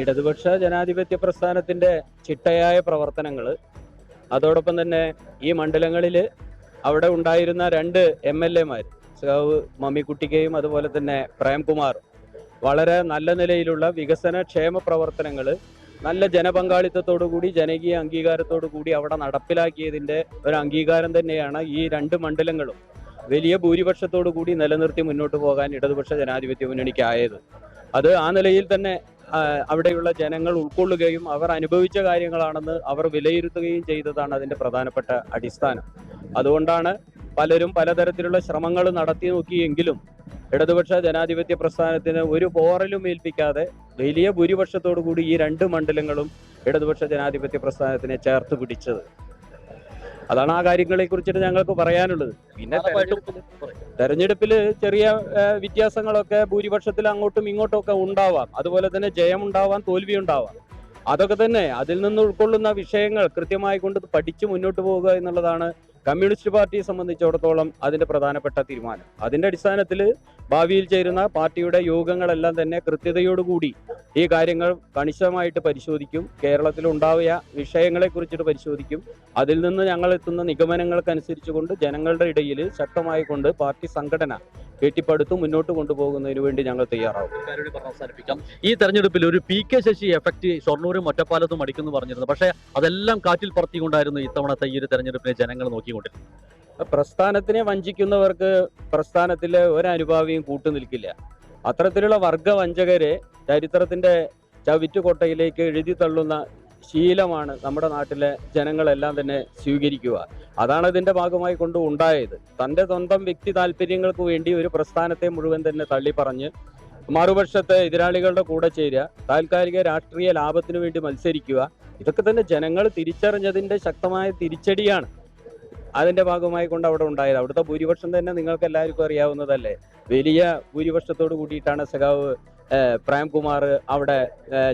ഇടതുപക്ഷ ജനാധിപത്യ പ്രസ്ഥാനത്തിന്റെ ചിട്ടയായ പ്രവർത്തനങ്ങൾ, അതോടൊപ്പം തന്നെ ഈ മണ്ഡലങ്ങളിൽ അവിടെ ഉണ്ടായിരുന്ന 2 MLA-മാർ സഖാവ് മമ്മിക്കുട്ടിക്കയും അതുപോലെ തന്നെ പ്രേംകുമാർ വളരെ നല്ല നിലയിലുള്ള വികസന ക്ഷേമ പ്രവർത്തനങ്ങൾ നല്ല ജനപങ്കാളിത്തത്തോടു കൂടി ജനകീയ അംഗീകാരത്തോടു കൂടി അവിടെ നടപ്പിലാക്കിയതിന്റെ ഒരു അംഗീകാരം തന്നെയാണ് ഈ 2 മണ്ഡലങ്ങളും വലിയ ഭൂരിപക്ഷത്തോടു കൂടി നിലനിർത്തി മുന്നോട്ട് പോകാൻ ഇടതുപക്ഷ ജനാധിപത്യ മുന്നണിക്കായത്. അത് ആ നിലയിൽ തന്നെ അവിടെയുള്ള ജനങ്ങൾ ഉൾക്കൊള്ളുകയും അവർ അനുഭവിച്ച കാര്യങ്ങളാണെന്ന് അവർ വിലയിരുത്തുകയും ചെയ്തതാണ് അതിന്റെ പ്രധാനപ്പെട്ട അടിസ്ഥാനം. അതുകൊണ്ടാണ് പലരും പലതരത്തിലുള്ള ശ്രമങ്ങൾ നടത്തി നോക്കിയെങ്കിലും ഇടതുപക്ഷ ജനാധിപത്യ പ്രസ്ഥാനത്തിന് ഒരു പോറലും ഏൽപ്പിക്കാതെ വലിയ ഭൂരിപക്ഷത്തോടു കൂടി ഈ 2 മണ്ഡലങ്ങളും ഇടതുപക്ഷ ജനാധിപത്യ പ്രസ്ഥാനത്തിനെ ചേർത്ത് പിടിച്ചത്. അതാണ് ആ കാര്യങ്ങളെ കുറിച്ചിട്ട് ഞങ്ങൾക്ക് പറയാനുള്ളത്. പിന്നെ തെരഞ്ഞെടുപ്പിൽ ചെറിയ വ്യത്യാസങ്ങളൊക്കെ ഭൂരിപക്ഷത്തിൽ അങ്ങോട്ടും ഇങ്ങോട്ടും ഒക്കെ ഉണ്ടാവാം. അതുപോലെ തന്നെ ജയമുണ്ടാവാം, തോൽവി ഉണ്ടാവാം. അതൊക്കെ തന്നെ അതിൽ നിന്ന് ഉൾക്കൊള്ളുന്ന വിഷയങ്ങൾ കൃത്യമായി കൊണ്ട് പഠിച്ച് മുന്നോട്ട് പോവുക എന്നുള്ളതാണ് കമ്മ്യൂണിസ്റ്റ് പാർട്ടിയെ സംബന്ധിച്ചിടത്തോളം അതിന്റെ പ്രധാനപ്പെട്ട തീരുമാനം. അതിന്റെ അടിസ്ഥാനത്തിൽ ഭാവിയിൽ ചേരുന്ന പാർട്ടിയുടെ യോഗങ്ങളെല്ലാം തന്നെ കൃത്യതയോടുകൂടി ഈ കാര്യങ്ങൾ കണിശമായിട്ട് പരിശോധിക്കും. കേരളത്തിൽ ഉണ്ടായ വിഷയങ്ങളെ കുറിച്ചിട്ട് പരിശോധിക്കും. അതിൽ നിന്ന് ഞങ്ങൾ എത്തുന്ന നിഗമനങ്ങൾക്കനുസരിച്ചുകൊണ്ട് ജനങ്ങളുടെ ഇടയിൽ ശക്തമായി കൊണ്ട് പാർട്ടി സംഘടന കെട്ടിപ്പടുത്ത് മുന്നോട്ട് കൊണ്ടുപോകുന്നതിന് വേണ്ടി ഞങ്ങൾ തയ്യാറാവും. അവസാനിപ്പിക്കാം. ഈ തെരഞ്ഞെടുപ്പിൽ ഒരു PK ശശി എഫക്ട് ഷൊർണൂരും ഒറ്റപ്പാലത്തും അടിക്കുന്നു പറഞ്ഞിരുന്നു. പക്ഷേ അതെല്ലാം കാറ്റിൽ പറത്തിക്കൊണ്ടായിരുന്നു ഇത്തവണത്തെ ഈ ഒരു തെരഞ്ഞെടുപ്പിനെ ജനങ്ങൾ നോക്കിക്കൊണ്ടിരുന്നത്. പ്രസ്ഥാനത്തിനെ വഞ്ചിക്കുന്നവർക്ക് പ്രസ്ഥാനത്തിലെ ഒരനുഭാവിയും കൂട്ടുനിൽക്കില്ല. അത്തരത്തിലുള്ള വർഗവഞ്ചകരെ ചരിത്രത്തിന്റെ ചവിറ്റുകൊട്ടയിലേക്ക് എഴുതി തള്ളുന്ന ശീലമാണ് നമ്മുടെ നാട്ടിലെ ജനങ്ങളെല്ലാം തന്നെ സ്വീകരിക്കുക. അതാണ് ഇതിന്റെ ഭാഗമായി കൊണ്ട് ഉണ്ടായത്. തന്റെ സ്വന്തം വ്യക്തി താല്പര്യങ്ങൾക്ക് വേണ്ടി ഒരു പ്രസ്ഥാനത്തെ മുഴുവൻ തന്നെ തള്ളിപ്പറഞ്ഞ് മറുപക്ഷത്തെ എതിരാളികളുടെ കൂടെ ചേരുക, താൽക്കാലിക രാഷ്ട്രീയ ലാഭത്തിനു വേണ്ടി മത്സരിക്കുക, ഇതൊക്കെ തന്നെ ജനങ്ങൾ തിരിച്ചറിഞ്ഞതിന്റെ ശക്തമായ തിരിച്ചടിയാണ് അതിന്റെ ഭാഗമായി കൊണ്ട് അവിടെ ഉണ്ടായത്. അവിടുത്തെ ഭൂരിപക്ഷം തന്നെ നിങ്ങൾക്ക് എല്ലാവർക്കും അറിയാവുന്നതല്ലേ. വലിയ ഭൂരിപക്ഷത്തോട് കൂടിയിട്ടാണ് സഖാവ് പ്രേംകുമാർ അവിടെ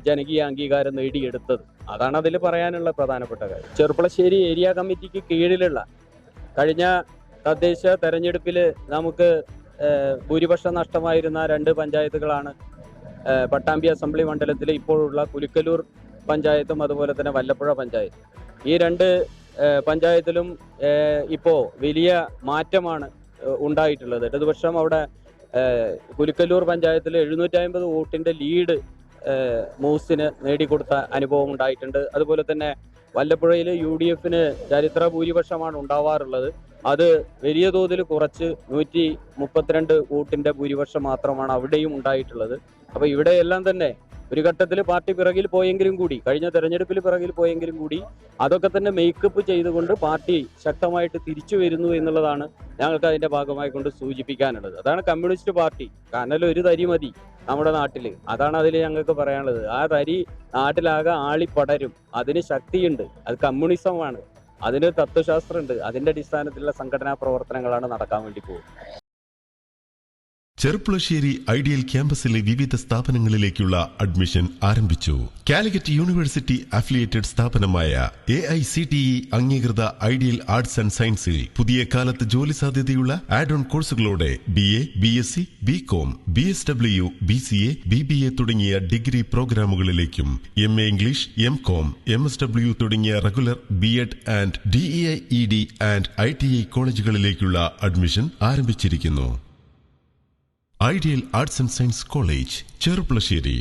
ജനകീയ അംഗീകാരം നേടിയെടുത്തത്. അതാണ് അതിൽ പറയാനുള്ള പ്രധാനപ്പെട്ട കാര്യം. ചെർപ്പളശ്ശേരി ഏരിയ കമ്മിറ്റിക്ക് കീഴിലുള്ള കഴിഞ്ഞ തദ്ദേശ തെരഞ്ഞെടുപ്പിൽ നമുക്ക് ഭൂരിപക്ഷം നഷ്ടമായിരുന്ന 2 പഞ്ചായത്തുകളാണ് പട്ടാമ്പി അസംബ്ലി മണ്ഡലത്തിലെ ഇപ്പോഴുള്ള കുലുക്കലൂർ പഞ്ചായത്തും അതുപോലെ തന്നെ വല്ലപ്പുഴ പഞ്ചായത്തും. ഈ 2 പഞ്ചായത്തിലും ഇപ്പോ വലിയ മാറ്റമാണ് ഉണ്ടായിട്ടുള്ളത്. ഇടതുപക്ഷം അവിടെ കുലുക്കല്ലൂർ പഞ്ചായത്തിൽ 750 വോട്ടിന്റെ ലീഡ് മൂസിന് നേടിക്കൊടുത്ത അനുഭവം ഉണ്ടായിട്ടുണ്ട്. അതുപോലെ തന്നെ വല്ലപ്പുഴയിൽ UDF-ന് ചരിത്ര ഭൂരിപക്ഷമാണ് ഉണ്ടാവാറുള്ളത്. അത് വലിയ തോതിൽ കുറച്ച് 132 വോട്ടിന്റെ ഭൂരിപക്ഷം മാത്രമാണ് അവിടെയും ഉണ്ടായിട്ടുള്ളത്. അപ്പൊ ഇവിടെയെല്ലാം തന്നെ ഒരു ഘട്ടത്തിൽ പാർട്ടി പിറകിൽ പോയെങ്കിലും കൂടി, കഴിഞ്ഞ തെരഞ്ഞെടുപ്പിൽ പിറകിൽ പോയെങ്കിലും കൂടി അതൊക്കെ തന്നെ മേക്കപ്പ് ചെയ്തുകൊണ്ട് പാർട്ടി ശക്തമായിട്ട് തിരിച്ചു വരുന്നു എന്നുള്ളതാണ് ഞങ്ങൾക്ക് അതിന്റെ ഭാഗമായി കൊണ്ട് സൂചിപ്പിക്കാനുള്ളത്. അതാണ് കമ്മ്യൂണിസ്റ്റ് പാർട്ടി. കാരണം ഒരു തരി മതി നമ്മുടെ നാട്ടില്. അതാണ് അതിൽ ഞങ്ങൾക്ക് പറയാനുള്ളത്. ആ തരി നാട്ടിലാകെ ആളിപ്പടരും. അതിന് ശക്തിയുണ്ട്. അത് കമ്മ്യൂണിസമാണ്. അതിന് തത്വശാസ്ത്രമുണ്ട്. അതിന്റെ അടിസ്ഥാനത്തിലുള്ള സംഘടനാ പ്രവർത്തനങ്ങളാണ് നടക്കാൻ വേണ്ടി പോകുന്നത്. ചെർപ്പുളശ്ശേരി ഐഡിയൽ ക്യാമ്പസിലെ വിവിധ സ്ഥാപനങ്ങളിലേക്കുള്ള അഡ്മിഷൻ ആരംഭിച്ചു. കാലിക്കറ്റ് യൂണിവേഴ്സിറ്റി അഫിലിയേറ്റഡ് സ്ഥാപനമായ AICTE അംഗീകൃത ഐഡിയൽ ആർട്സ് ആൻഡ് സയൻസിൽ പുതിയ കാലത്ത് ജോലി സാധ്യതയുള്ള ആഡ് ഓൺ കോഴ്സുകളോടെ BA, BSc, BCom, BSW, BCA, BBA തുടങ്ങിയ ഡിഗ്രി പ്രോഗ്രാമുകളിലേക്കും MA ഇംഗ്ലീഷ്, MCom, MSW തുടങ്ങിയ regular BEd and DEIED and ITI കോളേജുകളിലേക്കുള്ള അഡ്മിഷൻ ആരംഭിച്ചിരിക്കുന്നു. Ideal arts and science college, Cherpulassery.